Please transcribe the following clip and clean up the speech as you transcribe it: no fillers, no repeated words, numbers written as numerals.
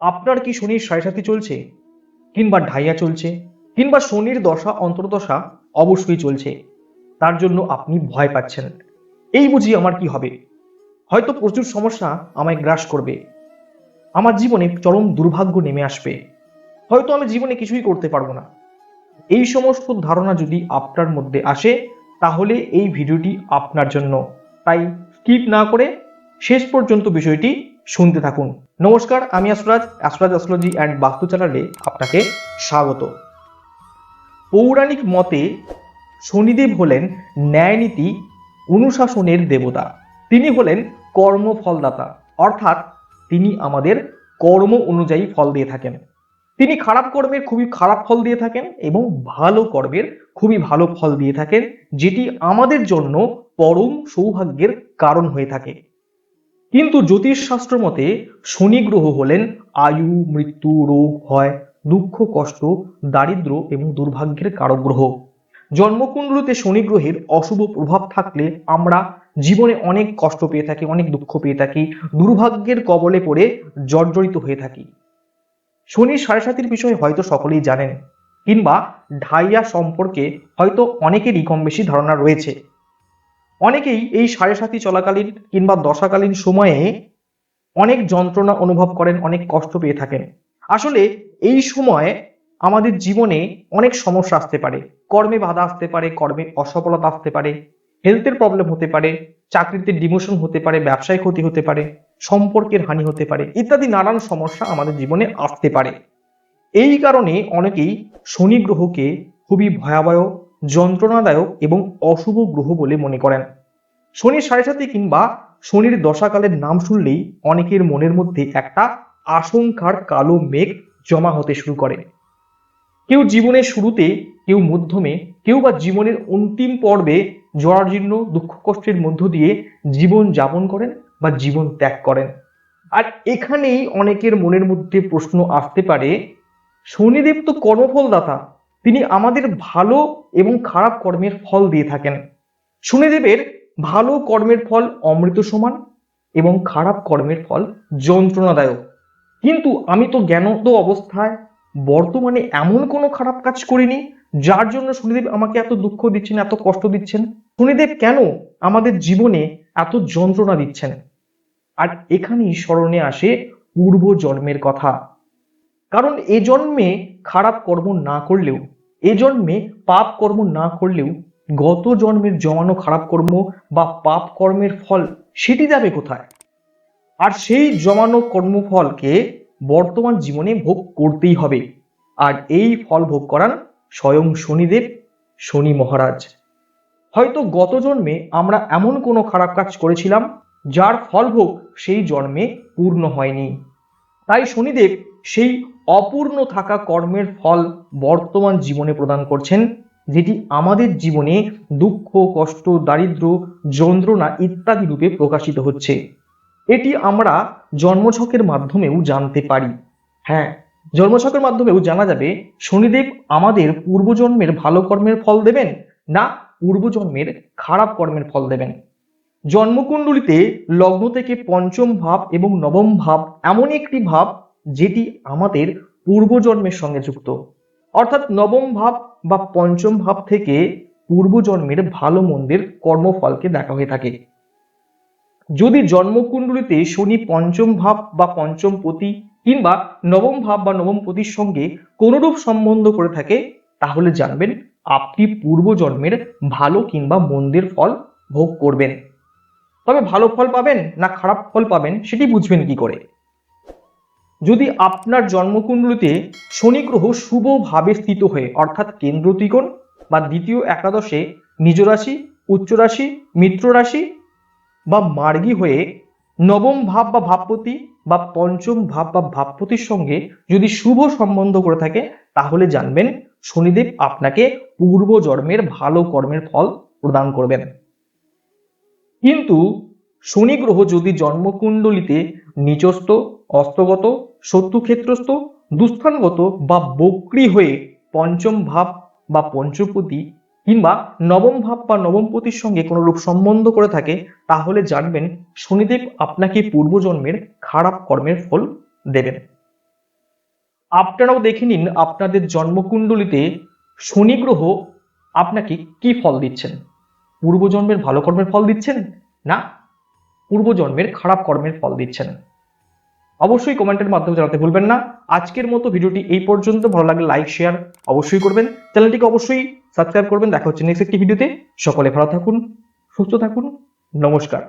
আপনার কি শনির সাড়ে সাথী চলছে, কিংবা ঢাইয়া চলছে, কিংবা শনির দশা অন্তর্দশা অবশ্যই চলছে? তার জন্য আপনি ভয় পাচ্ছেন, এই বুঝি আমার কি হবে, হয়তো প্রচুর সমস্যা আমায় গ্রাস করবে, আমার জীবনে চরম দুর্ভাগ্য নেমে আসবে, হয়তো আমি জীবনে কিছুই করতে পারবো না। এই সমস্ত ধারণা যদি আপনার মধ্যে আসে, তাহলে এই ভিডিওটি আপনার জন্য। তাই স্কিপ না করে শেষ পর্যন্ত বিষয়টি শুনতে থাকুন। নমস্কার, আমি আসরাজ অ্যাস্ট্রোলজি অ্যান্ড বাস্তু চ্যানেলে আপনাকে স্বাগত। পৌরাণিক মতে শনিদেব হলেন ন্যায়নীতি অনুশাসনের দেবতা। তিনি হলেন কর্মফলদাতা, অর্থাৎ তিনি আমাদের কর্ম অনুযায়ী ফল দিয়ে থাকেন। তিনি খারাপ কর্মের খুবই খারাপ ফল দিয়ে থাকেন এবং ভালো কর্মের খুবই ভালো ফল দিয়ে থাকেন, যেটি আমাদের জন্য পরম সৌভাগ্যের কারণ হয়ে থাকে। কিন্তু জ্যোতিষশাস্ত্র মতে শনি গ্রহ হলেন আয়ু, মৃত্যু, রোগ, ভয়, দুঃখ, কষ্ট, দারিদ্র্য এবং দুর্ভাগ্যের কারক গ্রহ। জন্মকুণ্ডলিতে শনি গ্রহের অশুভ প্রভাব থাকলে আমরা জীবনে অনেক কষ্ট পেয়ে থাকি, অনেক দুঃখ পেয়ে থাকি, দুর্ভাগ্যের কবলে পড়ে জর্জরিত হয়ে থাকি। শনির সাড়ে সাতির বিষয়ে হয়তো সকলেই জানেন, কিংবা ঢাইয়া সম্পর্কে হয়তো অনেকেরই কম বেশি ধারণা রয়েছে। অনেকেই এই সাড়ে সাতি চলাকালীন কিংবা দশাকালীন সময়ে অনেক যন্ত্রণা অনুভব করেন, অনেক কষ্ট পেয়ে থাকেন। আসলে এই সময় আমাদের জীবনে অনেক সমস্যা আসতে পারে, কর্মে বাধা আসতে পারে, কর্মে অসফলতা আসতে পারে, হেলথের প্রবলেম হতে পারে, চাকরিতে ডিমোশন হতে পারে, ব্যবসায় ক্ষতি হতে পারে, সম্পর্কের হানি হতে পারে, ইত্যাদি নানান সমস্যা আমাদের জীবনে আসতে পারে। এই কারণে অনেকেই শনি গ্রহকে খুবই ভয়াবহ, যন্ত্রণাদায়ক এবং অশুভ গ্রহ বলে মনে করেন। শনির সাড়ে সাথে কিংবা শনির দশাকালের নাম শুনলেই অনেকের মনের মধ্যে একটা আশঙ্কার কালো মেঘ জমা হতে শুরু করে। কেউ জীবনের শুরুতে, কেউ মধ্যমে, কেউ বা জীবনের অন্তিম পর্বে জরাজীর্ণ দুঃখ কষ্টের মধ্য দিয়ে জীবন যাপন করেন বা জীবন ত্যাগ করেন। আর এখানেই অনেকের মনের মধ্যে প্রশ্ন আসতে পারে, শনিদেব তো কর্মফলদাতা, তিনি আমাদের ভালো এবং খারাপ কর্মের ফল দিয়ে থাকেন। শনিদেবের ভালো কর্মের ফল অমৃত সমান এবং খারাপ কর্মের ফল যন্ত্রণাদায়ক। কিন্তু আমি তো জ্ঞানত অবস্থায় বর্তমানে এমন কোনো খারাপ কাজ করিনি যার জন্য শনিদেব আমাকে এত দুঃখ দিচ্ছেন, এত কষ্ট দিচ্ছেন। শনিদেব কেন আমাদের জীবনে এত যন্ত্রণা দিচ্ছেন? আর এখানেই স্মরণে আসে পূর্ব জন্মের কথা। কারণ এ জন্মে খারাপ কর্ম না করলেও, এ জন্মে পাপ কর্ম না করলেও গত জন্মের জমানো খারাপ কর্ম বা পাপ কর্মের ফল সেটি যাবে কোথায়? আর সেই জমানো কর্মফলকে বর্তমান জীবনে ভোগ করতেই হবে। আর এই ফল ভোগ করান স্বয়ং শনিদেব, শনি মহারাজ। হয়তো গত জন্মে আমরা এমন কোনো খারাপ কাজ করেছিলাম যার ফল ভোগ সেই জন্মে পূর্ণ হয়নি। তাই শনিদেব সেই অপূর্ণ থাকা কর্মের ফল বর্তমান জীবনে প্রদান করছেন, যেটি আমাদের জীবনে দুঃখ, কষ্ট, দারিদ্র্য, যন্ত্রণা ইত্যাদি রূপে প্রকাশিত হচ্ছে। এটি আমরা জন্মছকের মাধ্যমেও জানতে পারি। হ্যাঁ, জন্মছকের মাধ্যমেও জানা যাবে শনিদেব আমাদের পূর্বজন্মের ভালো কর্মের ফল দেবেন না পূর্বজন্মের খারাপ কর্মের ফল দেবেন। জন্মকুণ্ডলিতে লগ্ন থেকে পঞ্চম ভাব এবং নবম ভাব এমন একটি ভাব যেটি আমাদের পূর্বজন্মের সঙ্গে যুক্ত, অর্থাৎ নবম ভাব বা পঞ্চম ভাব থেকে পূর্বজন্মের ভালো মন্দের কর্মফলকে দেখা হয়ে থাকে। যদি জন্মকুণ্ডলিতে শনি পঞ্চম ভাব বা পঞ্চম পতি কিংবা নবম ভাব বা নবম পতির সঙ্গে কোনরূপ সম্বন্ধ করে থাকে, তাহলে জানবেন আপনি পূর্বজন্মের ভালো কিংবা মন্দের ফল ভোগ করবেন। তবে ভালো ফল পাবেন না খারাপ ফল পাবেন সেটি বুঝবেন কি করে? যদি আপনার জন্মকুণ্ডলিতে শনি গ্রহ শুভ ভাবে স্থিত হয়ে, অর্থাৎ কেন্দ্র ত্রিকোণ বা দ্বিতীয় একাদশে নিজ রাশি, উচ্চ রাশি, মিত্র রাশি বা মার্গী হয়ে নবম ভাব বা ভাবপতি বা পঞ্চম ভাব বা ভাবপতির সঙ্গে যদি শুভ সম্বন্ধ করে থাকে, তাহলে জানবেন শনিদেব আপনাকে পূর্ব জন্মের ভালো কর্মের ফল প্রদান করবেন। কিন্তু শনি গ্রহ যদি জন্মকুণ্ডলিতে নিচস্থ, অস্তগত, শত্রুক্ষেত্রস্থ, দুস্থানগত বা বক্রী হয়ে পঞ্চম ভাব বা পঞ্চপতি কিংবা নবম ভাব বা নবমপতির সঙ্গে কোনো রূপ সম্বন্ধ করে থাকে, তাহলে জানবেন শনিদেব আপনাকে পূর্বজন্মের খারাপ কর্মের ফল দেবেন। আপনারাও দেখে নিন আপনাদের জন্মকুণ্ডলিতে শনি গ্রহ আপনাকে কি ফল দিচ্ছেন। পূর্বজন্মের ভালো কর্মের ফল দিচ্ছেন, না পূর্বজন্মের খারাপ কর্মের ফল দিচ্ছেন। অবশ্যই কমেন্টের মাধ্যমে জানাতে ভুলবেন না। আজকের মতো ভিডিওটি এই পর্যন্ত। ভালো লাগলে লাইক শেয়ার অবশ্যই করবেন, চ্যানেলটিকে অবশ্যই সাবস্ক্রাইব করবেন। দেখা হচ্ছে নেক্সট একটি ভিডিওতে। সকলে ভালো থাকুন, সুস্থ থাকুন, নমস্কার।